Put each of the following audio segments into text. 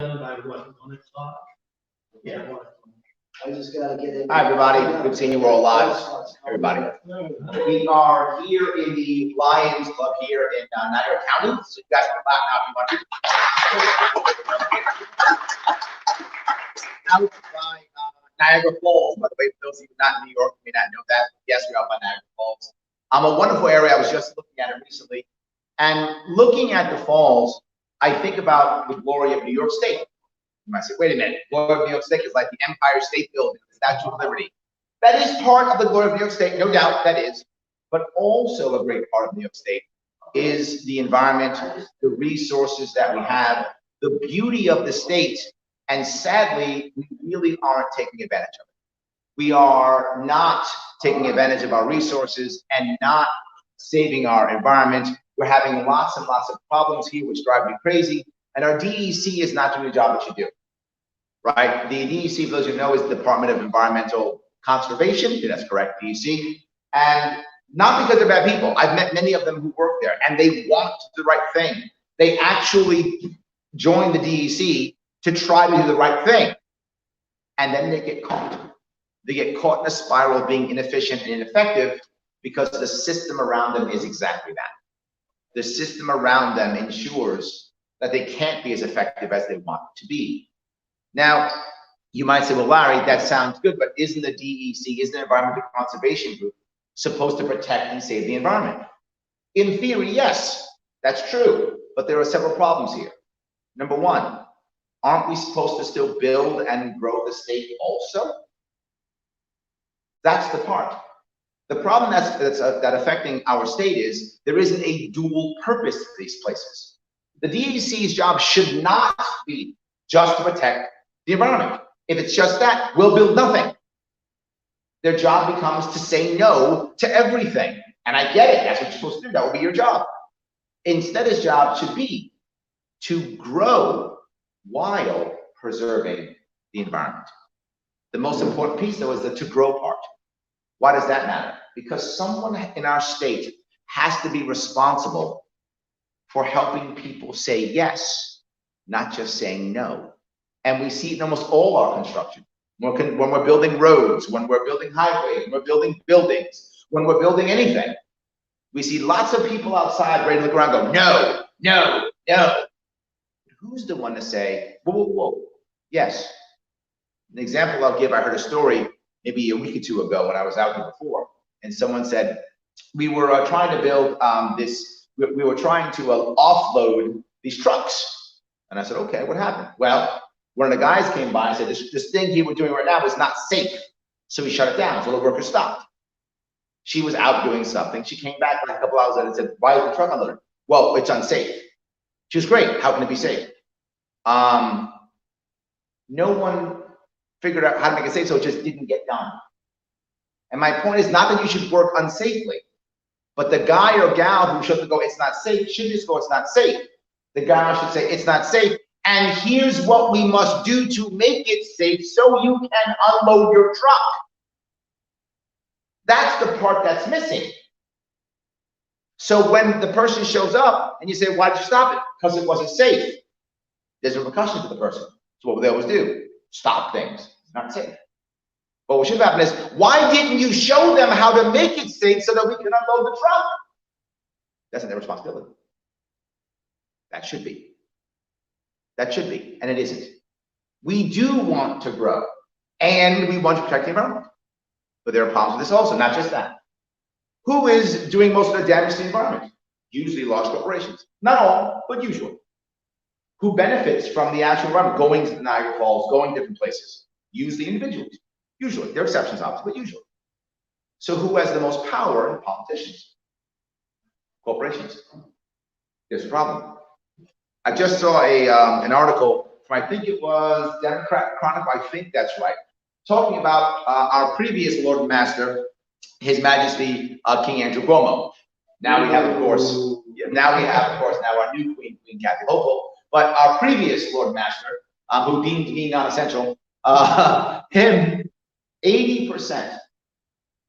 By what, 1 o'clock? Yeah. I just gotta get it. Hi, everybody. Good seeing you all live. Everybody. We are here in the Lions Club here in Niagara County. So you guys can clap now if you want to. Out by Niagara Falls, by the way, for those of you not in New York may not know that. Yes, we're out by Niagara Falls. A wonderful area. I was just looking at it recently. And looking at the falls, I think about the glory of New York State. You might say, wait a minute, the glory of New York State is like the Empire State Building, the Statue of Liberty. That is part of the glory of New York State, no doubt that is. But also a great part of New York State is the environment, the resources that we have, the beauty of the state. And sadly, we really aren't taking advantage of it. We are not taking advantage of our resources and not saving our environment. We're having lots and lots of problems here, which drive me crazy. And our DEC is not doing the job it should do, right? The DEC, for those who know, is the Department of Environmental Conservation. Yeah, that's correct, DEC. And not because they're bad people. I've met many of them who work there, and they want the right thing. They actually join the DEC to try to do the right thing. And then they get caught. They get caught in a spiral of being inefficient and ineffective because the system around them is exactly that. The system around them ensures that they can't be as effective as they want to be. Now, you might say, well, Larry, that sounds good, but isn't the DEC, isn't the Environmental Conservation Group supposed to protect and save the environment? In theory, yes, that's true, but there are several problems here. Number one, aren't we supposed to still build and grow the state also? That's the part. The problem that's affecting our state is there isn't a dual purpose to these places. The DEC's job should not be just to protect the environment. If it's just that, we'll build nothing. Their job becomes to say no to everything. And I get it, that's what you're supposed to do, that will be your job. Instead, his job should be to grow while preserving the environment. The most important piece, though, is the to grow part. Why does that matter? Because someone in our state has to be responsible for helping people say yes, not just saying no. And we see it in almost all our construction. When we're building roads, when we're building highways, when we're building buildings, when we're building anything, we see lots of people outside ready to look around and go, no, no, no. Who's the one to say, whoa, whoa, whoa, yes? An example I'll give, I heard a story maybe a week or two ago when I was out here before, and someone said, we were trying to build we were trying to offload these trucks. And I said, okay, what happened? Well, one of the guys came by and said, this thing he was doing right now is not safe. So he shut it down, so the worker stopped. She was out doing something. She came back like a couple hours later and said, why is the truck unloaded? Well, it's unsafe. She was great, how can it be safe? No one figured out how to make it safe, so it just didn't get done. And my point is not that you should work unsafely, but the guy or gal who should go, it's not safe, should just go, it's not safe. The guy should say, it's not safe, and here's what we must do to make it safe so you can unload your truck. That's the part that's missing. So when the person shows up and you say, why did you stop it? Because it wasn't safe. There's a repercussion to the person. So what they always do, stop things. It's not safe. But what should happen is, why didn't you show them how to make it safe so that we can unload the truck? That's not their responsibility. That should be. That should be, and it isn't. We do want to grow, and we want to protect the environment. But there are problems with this also, not just that. Who is doing most of the damage to the environment? Usually large corporations. Not all, but usually. Who benefits from the actual environment? Going to the Niagara Falls, going different places. Usually individuals. Usually. There are exceptions, obviously, but usually. So who has the most power? Politicians. Corporations. There's a problem. I just saw an article from, I think it was Democrat Chronicle, I think that's right, talking about our previous Lord and Master, His Majesty King Andrew Cuomo. Now we have, of course, now our new Queen Kathy Hochul. But our previous Lord and Master, who deemed me non-essential, him, 80%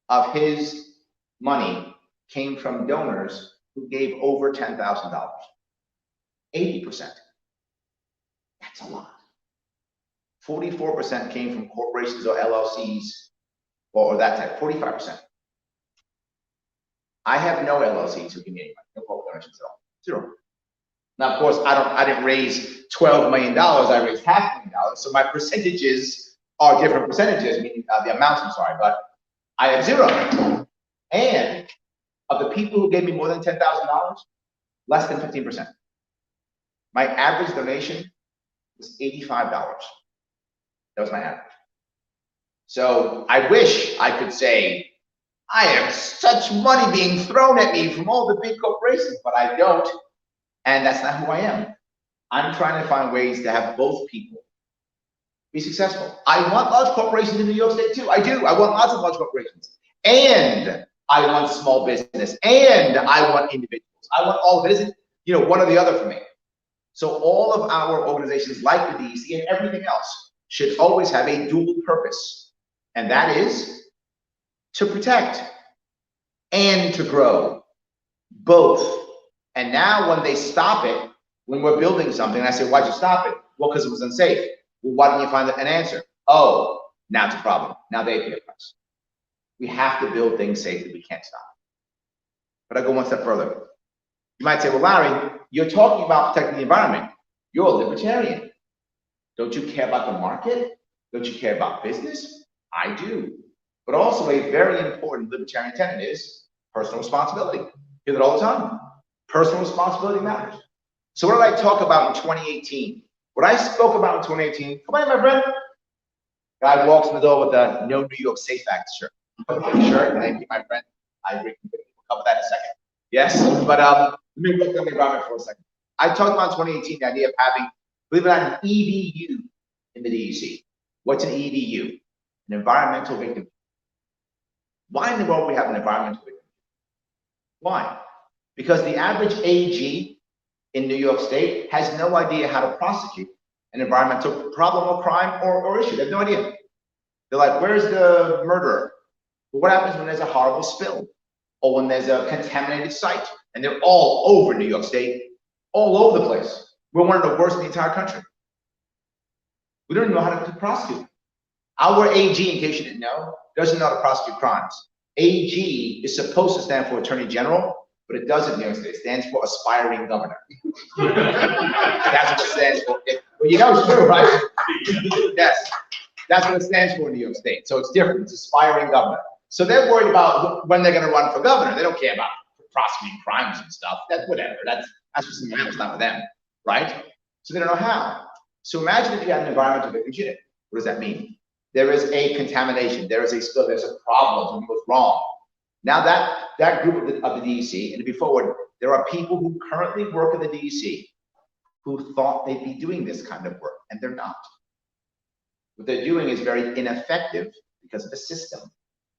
of his money came from donors who gave over $10,000. 80%. That's a lot. 44% came from corporations or LLCs or that type, 45%. I have no LLCs who give me any money, no corporate donations at all, zero. Now, of course, I didn't raise $12 million, I raised $500,000, so my percentages are different percentages, meaning the amounts, I'm sorry, but I have zero. And of the people who gave me more than $10,000, less than 15%. My average donation was $85. That was my average. So I wish I could say, I have such money being thrown at me from all the big corporations, but I don't. And that's not who I am. I'm trying to find ways to have both people be successful. I want large corporations in New York State too. I do. I want lots of large corporations. And I want small business. And I want individuals. I want all of it. Isn't, one or the other for me. So all of our organizations like the DEC and everything else should always have a dual purpose. And that is to protect and to grow, both. And now when they stop it, when we're building something, I say, why'd you stop it? Well, because it was unsafe. Well, why didn't you find an answer? Oh, now it's a problem. Now they pay a price. We have to build things safely. We can't stop. But I go one step further. You might say, well, Larry, you're talking about protecting the environment. You're a libertarian. Don't you care about the market? Don't you care about business? I do. But also a very important libertarian tenet is personal responsibility. You hear that all the time. Personal responsibility matters. So what did I talk about in 2018? What I spoke about in 2018, come on, my friend. Guy walks in the door with a No New York Safe Act shirt. Shirt, thank you, my friend. I agree. We'll cover that in a second. Yes, but let me look at the environment for a second. I talked about in 2018 the idea of having, believe it or not, an EVU in the DEC. What's an EVU? An environmental victim. Why in the world do we have an environmental victim? Why? Because the average AG in New York State has no idea how to prosecute an environmental problem or crime or issue. They have no idea. They're like, where's the murderer? But what happens when there's a horrible spill or when there's a contaminated site? And they're all over New York State, all over the place. We're one of the worst in the entire country. We don't even know how to prosecute. Our AG, in case you didn't know, doesn't know how to prosecute crimes. AG is supposed to stand for Attorney General, but it doesn't in New York State. It stands for aspiring governor. That's what it stands for. Well, you know it's true, right? Yes. That's what it stands for in New York State. So it's different. It's aspiring governor. So they're worried about when they're going to run for governor. They don't care about prosecuting crimes and stuff. That's whatever. That's for someone else, not for them, right? So they don't know how. So imagine if you had an environmental victims unit. What does that mean? There is a contamination. There is a spill. There's a problem. Something goes wrong. Now that group of the DEC, and to be forward, there are people who currently work in the DEC who thought they'd be doing this kind of work, and they're not. What they're doing is very ineffective because of the system.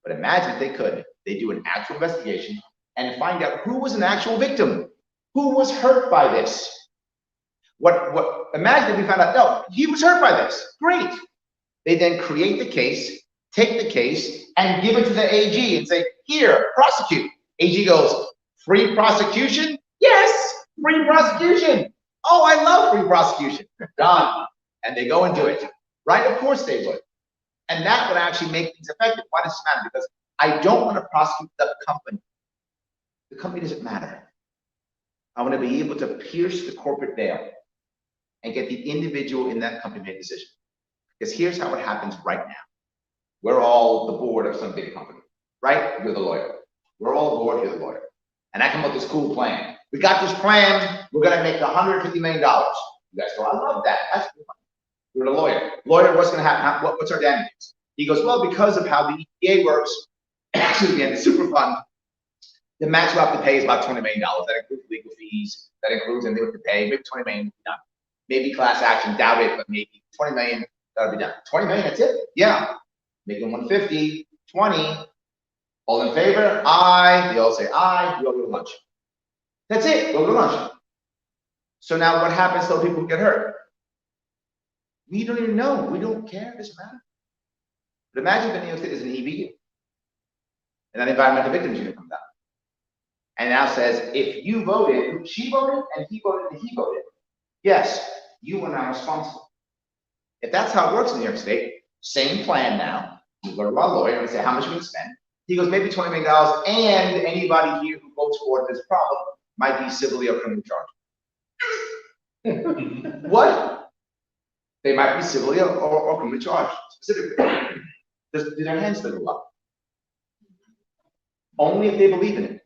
But imagine if they could, they do an actual investigation and find out who was an actual victim, who was hurt by this. Imagine if we found out, no, he was hurt by this. Great. They then create the case, take the case, and give it to the AG and say, here, prosecute. AG goes, free prosecution? Yes, free prosecution. Oh, I love free prosecution. Done. And they go and do it. Right? Of course they would. And that would actually make things effective. Why does it matter? Because I don't want to prosecute the company. The company doesn't matter. I want to be able to pierce the corporate veil and get the individual in that company to make a decision. Because here's how it happens right now. We're all the board of some big company, right? You're the lawyer. We're all the board, you're the lawyer. And I come up with this cool plan. We got this plan, we're gonna make $150 million. You guys go, I love that, that's cool. You're the lawyer. Lawyer, what's gonna happen? What's our damages? He goes, well, because of how the EPA works, excuse me, and the super fund, the max we'll have to pay is about $20 million. That includes legal fees, that includes anything we have to pay, maybe $20 million, done. Maybe class action, doubt it, but maybe $20 million, that'll be done. $20 million, that's it? Yeah. Making 150, 20. All in favor? Aye. They all say aye. We all go to lunch. That's it. Go to lunch. So now what happens to those people who get hurt? We don't even know. We don't care. It doesn't matter. But imagine if New York State is an EVU. And that environmental victims unit comes out. And now says, if you voted, she voted, and he voted, and he voted. Yes, you are now responsible. If that's how it works in New York State, same plan now. You go to our lawyer and say, how much we can spend? He goes, maybe $20 million, and anybody here who votes for this problem might be civilly or criminally charged. What? They might be civilly or criminally charged, specifically. Do their hands still go up? Only if they believe in it.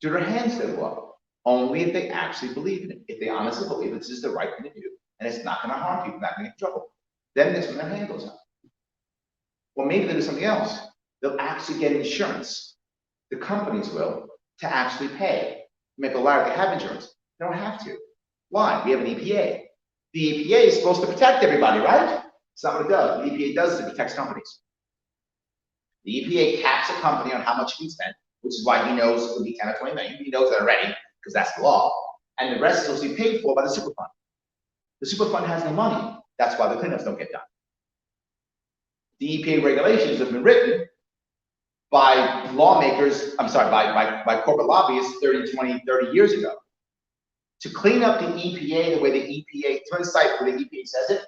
Do their hands still go up? Only if they actually believe in it. If they honestly believe this is the right thing to do, and it's not going to harm people, not going to get in trouble, then that's when their hand goes up. Well, maybe they'll do something else. They'll actually get insurance. The companies will, to actually pay. Make a liar to have insurance. They don't have to. Why? We have an EPA. The EPA is supposed to protect everybody, right? It's not what it does. What the EPA does is it protects companies. The EPA caps a company on how much he can spend, which is why he knows it will be 10 or 20 million. He knows that already, because that's the law. And the rest is supposed to be paid for by the Superfund. The Superfund has no money. That's why the cleanups don't get done. The EPA regulations have been written by lawmakers, by corporate lobbyists 30, 20, 30 years ago. To clean up the EPA the way the EPA, to the site where the EPA says it,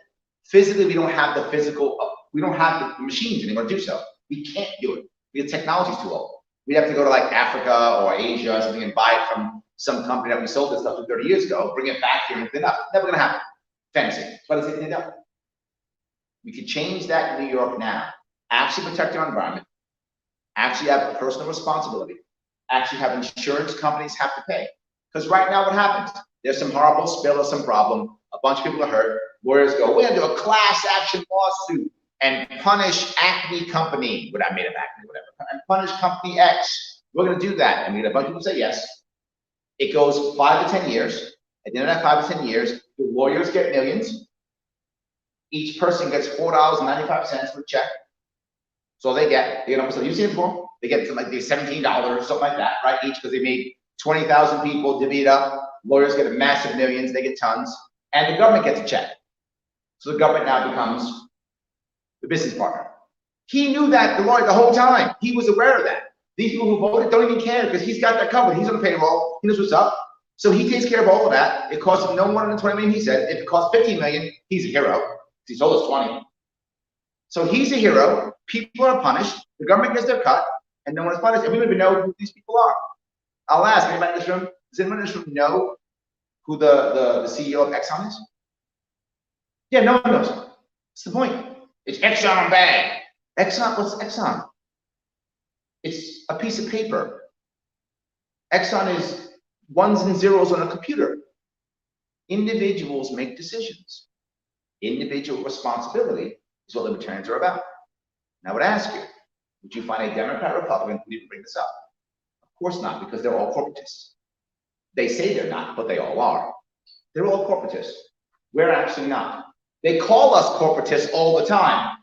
physically we don't have the physical, we don't have the machines anymore to do so. We can't do it. The technology's too old. We'd have to go to like Africa or Asia or something and buy it from some company that we sold this stuff to 30 years ago, bring it back here and clean up. Never gonna happen. Fantasy. That's why they say clean up. We could change that in New York now. Actually protect our environment. Actually have personal responsibility. Actually have insurance companies have to pay. Because right now what happens? There's some horrible spill or some problem. A bunch of people are hurt. Lawyers go, we're gonna do a class action lawsuit and punish Acme Company, what I made of Acme, whatever, and punish Company X. We're gonna do that. And we get a bunch of people say yes. It goes 5 to 10 years. At the end of that 5 to 10 years, the lawyers get millions. Each person gets $4.95 for a check. So they get, you know, so you've seen it before. They get something like $17 or something like that, right? Each, because they made 20,000 people divvy it up. Lawyers get a massive millions, they get tons, and the government gets a check. So the government now becomes the business partner. He knew that, the lawyer, the whole time. He was aware of that. These people who voted don't even care because he's got that covered. He's on the payroll. He knows what's up. So he takes care of all of that. It costs him no more than 20 million, he said. If it costs 15 million, he's a hero. He sold us 20. So he's a hero. People are punished. The government gets their cut, and no one is punished. And we don't even know who these people are. I'll ask anybody in this room, does anyone in this room know who the CEO of Exxon is? Yeah, no one knows. What's the point? It's Exxon bad. Exxon, what's Exxon? It's a piece of paper. Exxon is ones and zeros on a computer. Individuals make decisions. Individual responsibility is what libertarians are about. And I would ask you, would you find a Democrat or Republican who didn't bring this up? Of course not, because they're all corporatists. They say they're not, but they all are. They're all corporatists. We're actually not. They call us corporatists all the time.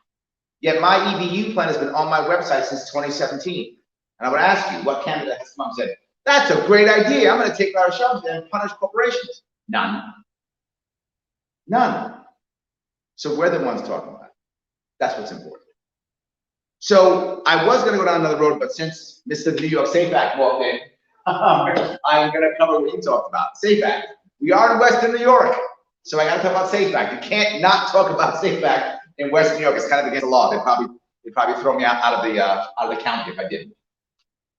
Yet my EBU plan has been on my website since 2017. And I would ask you, what candidate has come up and said, that's a great idea. I'm going to take our shoves and punish corporations? None. None. So we're the ones talking about it. That's what's important. So I was going to go down another road, but since Mr. New York Safe Act walked in, I'm going to cover what you talked about. Safe Act. We are in Western New York, so I got to talk about Safe Act. You can't not talk about Safe Act in Western New York. It's kind of against the law. They'd probably throw me out of the county if I didn't.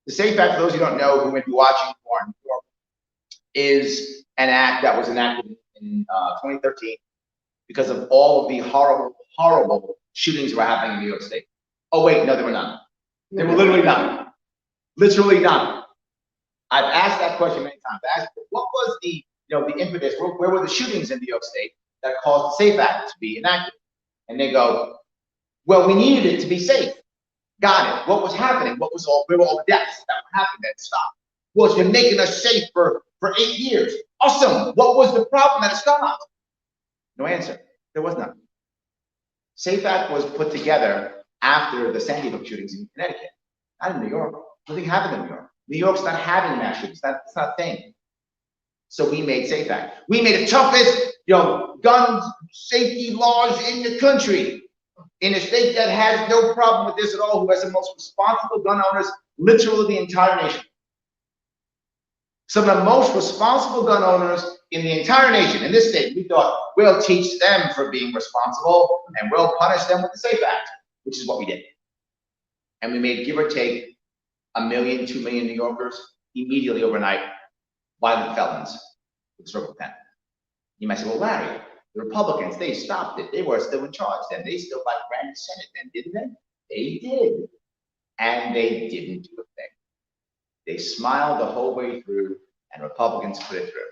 The Safe Act, for those who don't know, who may be watching or in New York, is an act that was enacted in 2013 because of all of the horrible, horrible shootings that were happening in New York State. Oh wait, no, there were none. There were literally none. Literally none. I've asked that question many times. I asked, what was the impetus? Where were the shootings in New York State that caused the Safe Act to be enacted? And they go, well, we needed it to be safe. Got it. What was happening? Where were all the deaths that were happening that stopped? Well, it's been making us safe for 8 years. Awesome. What was the problem that stopped? No answer. There was none. Safe Act was put together after the Sandy Hook shootings in Connecticut, not in New York. Nothing happened in New York. New York's not having mass shootings. It's not a thing. So we made Safe Act. We made the toughest, gun safety laws in the country. In a state that has no problem with this at all, who has the most responsible gun owners, literally the entire nation. Some of the most responsible gun owners in the entire nation, in this state, we thought we'll teach them for being responsible and we'll punish them with the SAFE Act, which is what we did. And we made, give or take, 1 million, 2 million New Yorkers immediately overnight violent felons with stroke of pen. You might say, well, Larry, the Republicans, they stopped it. They were still in charge then. They still ran the Senate then, didn't they? They did. And they didn't do a thing. They smiled the whole way through, and Republicans put it through.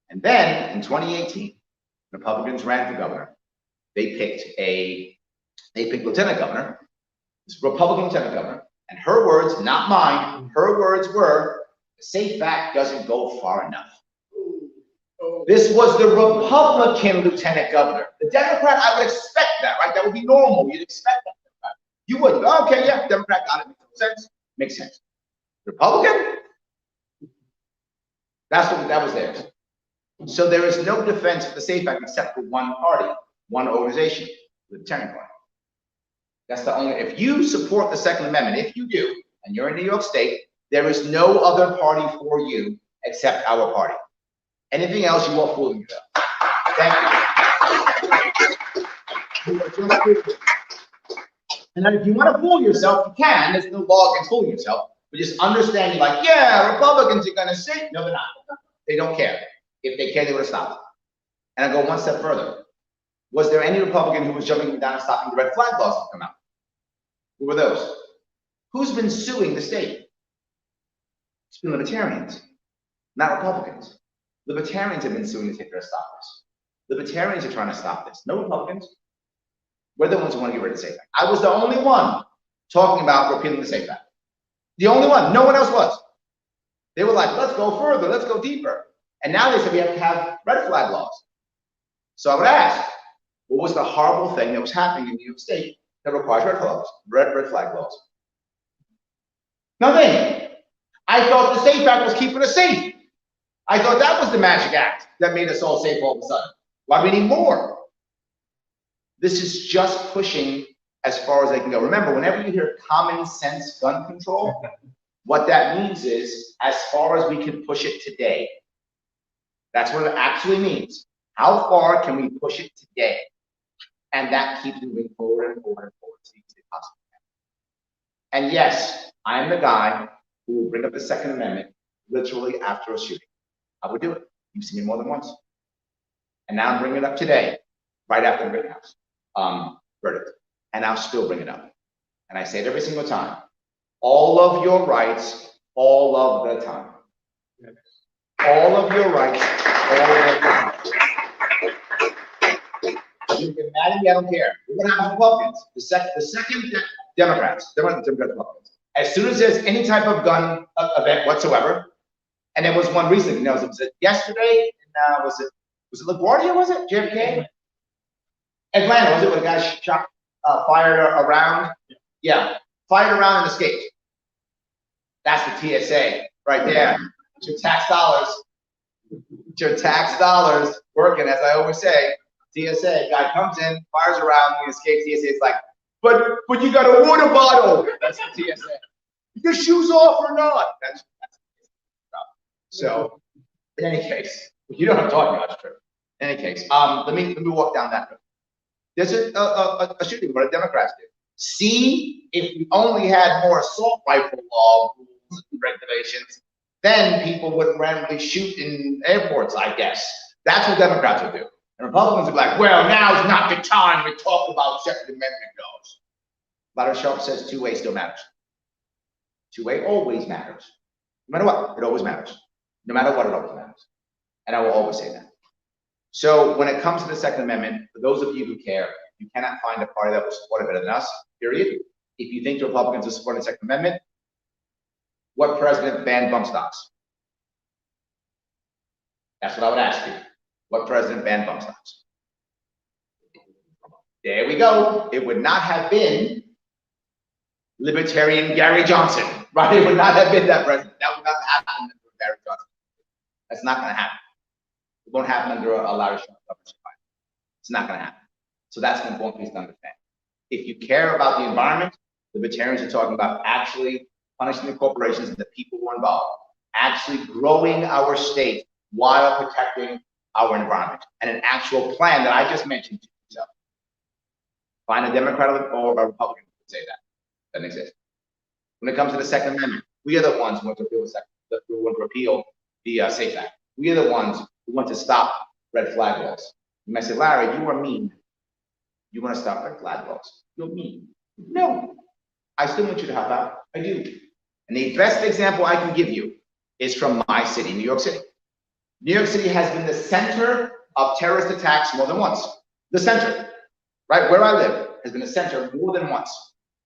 And then in 2018, Republicans ran for governor. They picked lieutenant governor, this Republican lieutenant governor, and her words, not mine, her words were, the SAFE Act doesn't go far enough. This was the Republican lieutenant governor. The Democrat, I would expect that, right? That would be normal. You'd expect that. You would, okay, yeah, Democrat got it. Makes sense. Makes sense. Republican? That was theirs. So there is no defense for the SAFE Act except for one party, one organization, the Libertarian Party. That's the only, if you support the Second Amendment, if you do, and you're in New York State, there is no other party for you except our party. Anything else, you are fooling yourself. Thank you. And then if you want to fool yourself, you can. There's no law against fooling yourself. But just understanding, like, yeah, Republicans are going to say, no, they're not. They don't care. If they cared, they would have stopped. And I go one step further. Was there any Republican who was jumping down and stopping the red flag laws to come out? Who were those? Who's been suing the state? It's been Libertarians, not Republicans. Libertarians have been suing the state to stop this. Libertarians are trying to stop this. No Republicans. We're the ones who want to get rid of the SAFE Act. I was the only one talking about repealing the SAFE Act. The only one. No one else was. They were like, let's go further. Let's go deeper. And now they said we have to have red flag laws. So I would ask, what was the horrible thing that was happening in New York State that requires red flag laws? Nothing. I thought the SAFE Act was keeping us safe. I thought that was the magic act that made us all safe all of a sudden. Why do we need more? This is just pushing as far as they can go. Remember, whenever you hear common sense gun control, what that means is as far as we can push it today. That's what it actually means. How far can we push it today? And that keeps moving forward and forward and forward as easily as possible. And yes, I'm the guy who will bring up the Second Amendment literally after a shooting. I would do it. You've seen me more than once. And now I'm bringing it up today, right after the Rittenhouse verdict. And I'll still bring it up. And I say it every single time. All of your rights, all of the time. All of your rights, all of the time. You get mad at me, I don't care. We're gonna have Republicans. The second Democrats, Republicans. As soon as there's any type of gun event whatsoever, and there was one recently, you know, was it yesterday? And, was it LaGuardia, was it? JFK? Atlanta, was it when a guy shot, fired around? Yeah, fired around and escaped. That's the TSA right there. It's your tax dollars. It's your tax dollars working, as I always say. TSA, guy comes in, fires around, he escapes. TSA, it's like, but you got a water bottle. That's the TSA. Your shoes off or not? That's the so, in any case, you know what I'm talking about, true. In any case, let me walk down that road. There's a shooting where the Democrats did. See, if we only had more assault rifle law rules and regulations, then people wouldn't randomly shoot in airports, I guess. That's what Democrats would do. And Republicans would be like, well, now's not the time to talk about Second Amendment laws. FullSharpe says two-way still matters. Two-way always matters. No matter what, it always matters. No matter what, it always matters. And I will always say that. So when it comes to the Second Amendment, for those of you who care, you cannot find a party that will support it better than us, period. If you think the Republicans are supporting the Second Amendment, what president banned bump stocks? That's what I would ask you. What president banned bump stocks? There we go. It would not have been Libertarian Gary Johnson, right? It would not have been that president. That would not happen under Gary Johnson. That's not going to happen. It won't happen under a Larry Sharpe government. It's not going to happen. So that's an important piece to understand. If you care about the environment, Libertarians are talking about actually punishing the corporations and the people who are involved, actually growing our state, while protecting our environment. And an actual plan that I just mentioned to yourself. Find a Democrat or a Republican who would say that. Doesn't exist. When it comes to the Second Amendment, we are the ones who want to repeal the SAFE Act. We are the ones who want to stop red flag laws. You might say, Larry, you are mean. You want to stop red flag laws. You're mean. No, I still want you to help out. I do. And the best example I can give you is from my city, New York City. New York City has been the center of terrorist attacks more than once. The center, right where I live, has been the center more than once.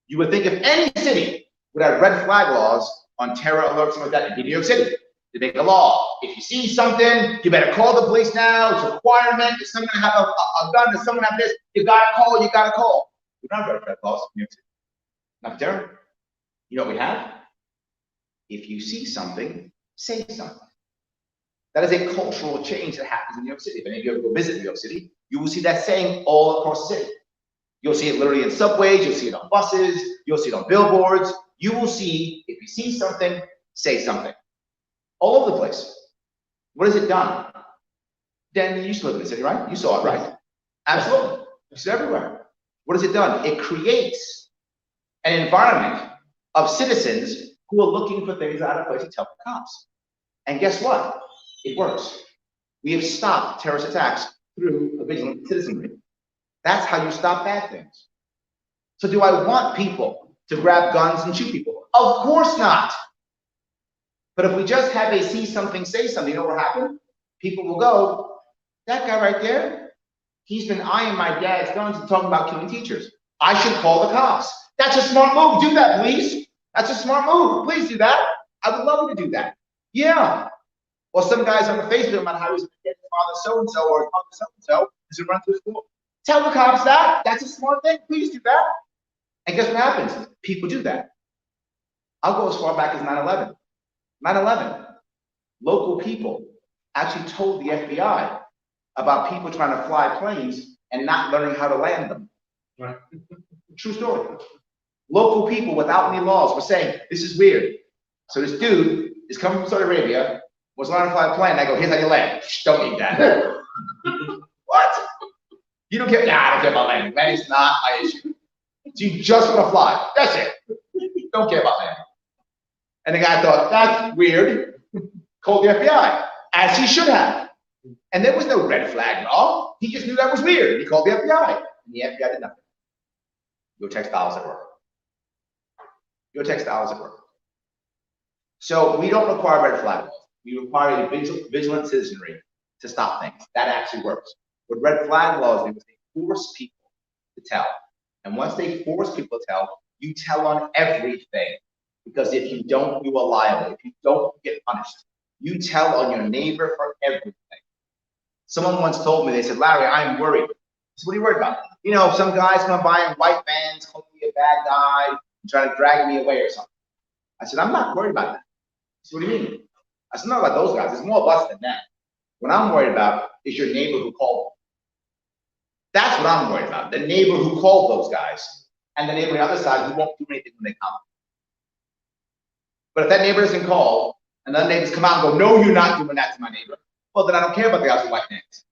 You would think if any city would have red flag laws on terror alerts and like that, it'd be New York City. They make a law. If you see something, you better call the police now. It's a requirement. If someone have a gun, if someone have this, you gotta call, you gotta call. We don't have red flag laws in New York City. Not terror. You know what we have? If you see something, say something. That is a cultural change that happens in New York City. If any of you ever go visit New York City, you will see that saying all across the city. You'll see it literally in subways, you'll see it on buses, you'll see it on billboards. You will see, if you see something, say something. All over the place. What has it done? Dan, you used to live in the city, right? You saw it, right? Absolutely. It's everywhere. What has it done? It creates an environment of citizens who are looking for things out of place to tell the cops. And guess what? It works. We have stopped terrorist attacks through a vigilant citizenry. That's how you stop bad things. So do I want people to grab guns and shoot people? Of course not. But if we just have a see something, say something, you know what will happen? People will go, that guy right there, he's been eyeing my dad's guns and talking about killing teachers. I should call the cops. That's a smart move. Do that, please. That's a smart move. Please do that. I would love you to do that. Yeah. Or some guys on the Facebook about how he's going to get his father so-and-so or his mother so-and-so is going to run through school. Tell the cops that. That's a smart thing. Please do that. And guess what happens? People do that. I'll go as far back as 9/11. 9/11. Local people actually told the FBI about people trying to fly planes and not learning how to land them. Right. True story. Local people without any laws were saying, this is weird. So this dude is coming from Saudi Arabia, was learning to fly a plane, and I go, here's how you land. Shh, don't need that. What? You don't care? Nah, I don't care about landing. Landing's not my issue. So you just want to fly. That's it. Don't care about landing. And the guy thought, that's weird. Called the FBI, as he should have. And there was no red flag law. He just knew that was weird. He called the FBI. And the FBI did nothing. Your textiles at work. Your textiles at work. So we don't require red flag laws. We require a vigilant citizenry to stop things. That actually works. What red flag laws do is they force people to tell. And once they force people to tell, you tell on everything. Because if you don't, you are liable. If you don't, you get punished. You tell on your neighbor for everything. Someone once told me, they said, Larry, I'm worried. I said, what are you worried about? You know, some guy's gonna buy in white vans, calling me a bad guy, and trying to drag me away or something. I said, I'm not worried about that. He said, what do you mean? I said, not about those guys. There's more of us than that. What I'm worried about is your neighbor who called them. That's what I'm worried about. The neighbor who called those guys, and the neighbor on the other side who won't do anything when they come. But if that neighbor doesn't call, and then neighbors come out and go, no, you're not doing that to my neighbor. Well, then I don't care about the guys with white vans.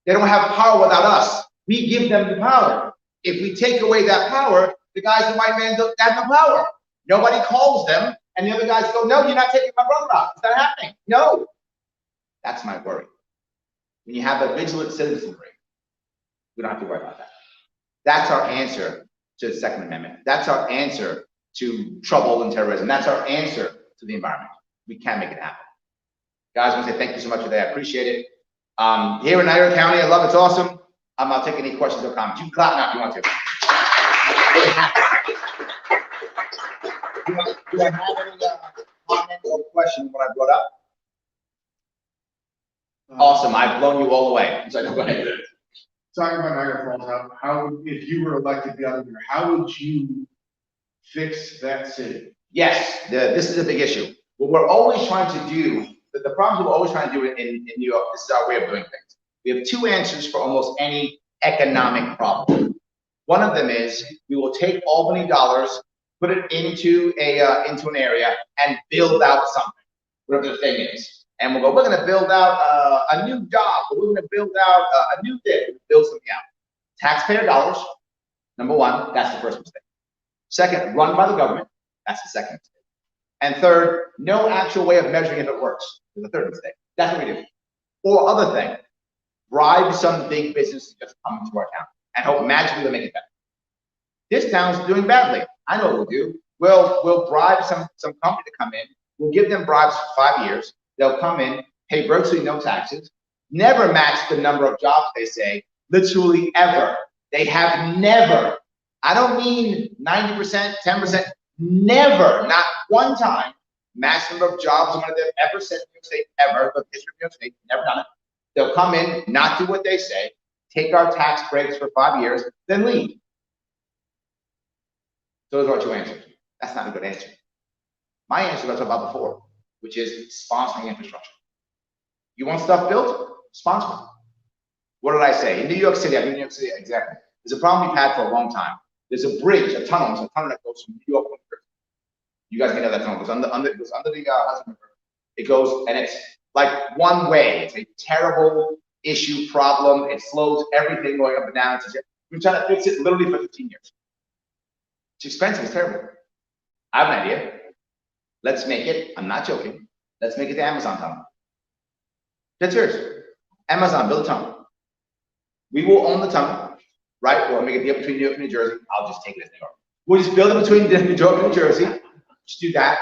They don't have power without us. We give them the power. If we take away that power, the guys in white vans don't have no power. Nobody calls them, and the other guys go, no, you're not taking my brother out. Is that happening? No. That's my worry. When you have a vigilant citizenry, we don't have to worry about that. That's our answer to the Second Amendment. That's our answer to trouble and terrorism. That's our answer to the environment. We can make it happen. Guys, I want to say thank you so much for that. I appreciate it. Here in Niagara County, I love it. It's awesome. I'll take any questions or comments. You can clap now if you want to. Do I have any comment or question on what I brought up? Awesome. I've blown you all away. So go ahead. Talking about Niagara Falls, how if you were elected governor, how would you fix that city? Yes, this is a big issue. What we're always trying to do, the problems we're always trying to do in New York, this is our way of doing things. We have two answers for almost any economic problem. One of them is we will take Albany dollars, put it into an area and build out something, whatever the thing is. And we'll go, we're gonna build out a new dock, or we're gonna build out a new thing, build something out. Taxpayer dollars, number one, that's the first mistake. Second, run by the government, that's the second mistake. And third, no actual way of measuring if it works, is the third mistake. That's what we do. Or other thing, bribe some big business to just come into our town and hope magically they'll make it better. This town's doing badly. I know what we'll do. We'll bribe some company to come in. We'll give them bribes for 5 years. They'll come in, pay virtually no taxes, never match the number of jobs they say, literally ever. They have never, I don't mean 90%, 10%, never, not one time, match the number of jobs someone they've ever said in New York State, ever, the history of New York State, never done it. They'll come in, not do what they say, take our tax breaks for 5 years, then leave. Those are our two answers. That's not a good answer. My answer was about before, which is sponsoring infrastructure. You want stuff built? Sponsor it. What did I say? In New York City, I mean New York City, exactly. There's a problem we've had for a long time. There's a bridge, a tunnel that goes from New York to New Jersey. You guys may know that tunnel. It goes under the Hudson River. It goes, and it's like one way. It's a terrible issue, problem. It slows everything going up and down. We're trying to fix it literally for 15 years. It's expensive, it's terrible. I have an idea. Let's make it, I'm not joking, let's make it the Amazon tunnel. That's serious. Amazon, build a tunnel. We will own the tunnel, right? We'll make it deal between New York and New Jersey. I'll just take it as New York. We'll just build it between New York and New Jersey. Just do that.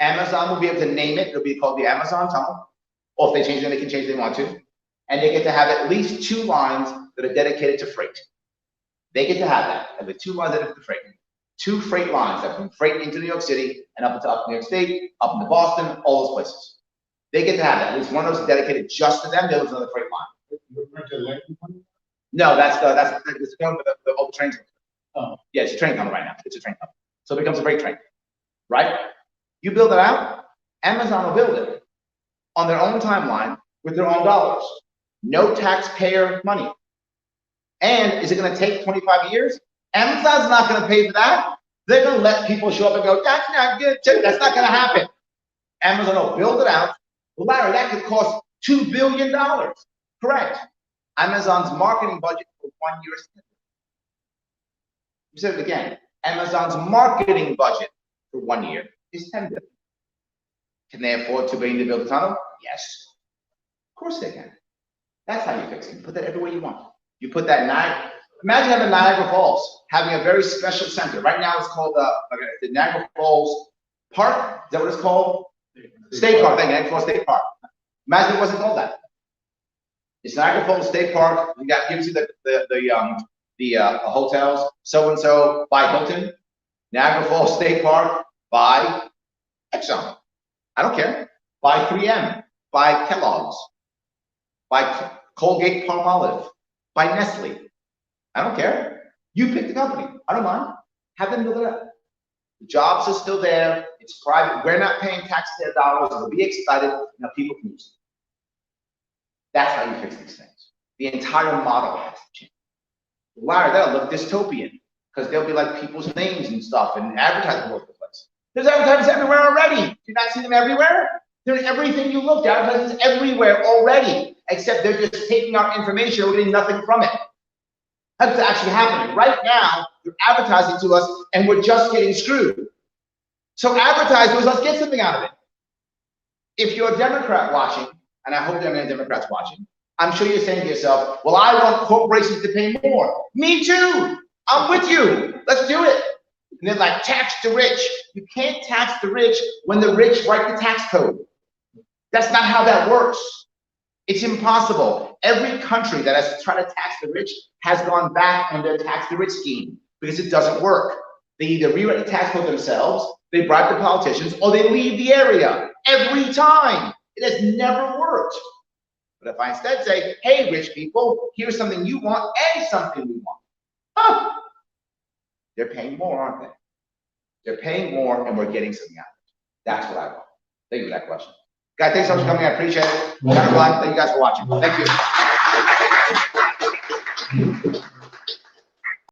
Amazon will be able to name it. It'll be called the Amazon Tunnel. Or if they change it, they can change it if they want to. And they get to have at least 2 lines that are dedicated to freight. They get to have that. Have the 2 lines dedicated to freight. 2 freight lines that from freight into New York City and up into New York State, up into Boston, all those places. They get to have that. At least one of those is dedicated just to them. The other's another freight line. No, that's the old train. Oh. Yeah, it's a train tunnel right now. It's a train tunnel. So it becomes a freight train, right? You build it out, Amazon will build it on their own timeline with their own dollars. No taxpayer money. And is it going to take 25 years? Amazon's not going to pay for that. They're going to let people show up and go, that's not good. That's not going to happen. Amazon will build it out. Well, Larry, that could cost $2 billion. Correct. Amazon's marketing budget for 1 year is $10 billion. We said it again. Amazon's marketing budget for 1 year is $10 billion. Can they afford $2 billion to build a tunnel? Yes. Of course they can. That's how you fix it. You put that everywhere you want. You put that Niagara. Imagine having Niagara Falls, having a very special center. Right now it's called the Niagara Falls Park. Is that what it's called? State Park. Thank you, Niagara Falls State Park. Imagine it wasn't called that. It's Niagara Falls State Park. You got gives you the hotels. So and so by Hilton. Niagara Falls State Park by Exxon. I don't care. By 3M. By Kellogg's. By Colgate Palmolive. By Nestle. I don't care. You pick the company. I don't mind. Have them build it up. The jobs are still there. It's private. We're not paying taxpayer dollars. We'll be excited. Now people can use it. That's how you fix these things. The entire model has to change. Larry, that'll look dystopian because there'll be like people's names and stuff and advertising all over the place. There's advertisements everywhere already. Do you not see them everywhere? They're in everything you look at. Advertisements everywhere already, except they're just taking our information. We're getting nothing from it. That's actually happening. Right now, they're advertising to us and we're just getting screwed. So advertise to us, let's get something out of it. If you're a Democrat watching, and I hope there are many Democrats watching, I'm sure you're saying to yourself, well, I want corporations to pay more. Me too. I'm with you. Let's do it. And they're like, tax the rich. You can't tax the rich when the rich write the tax code. That's not how that works. It's impossible. Every country that has tried to tax the rich has gone back on their tax the rich scheme because it doesn't work. They either rewrite the tax code themselves, they bribe the politicians, or they leave the area every time. It has never worked. But if I instead say, hey, rich people, here's something you want and something we want. Huh. They're paying more, aren't they? They're paying more and we're getting something out of it. That's what I want. Thank you for that question. Guys, thanks so much for coming. I appreciate it. Thank you guys for watching. Thank you.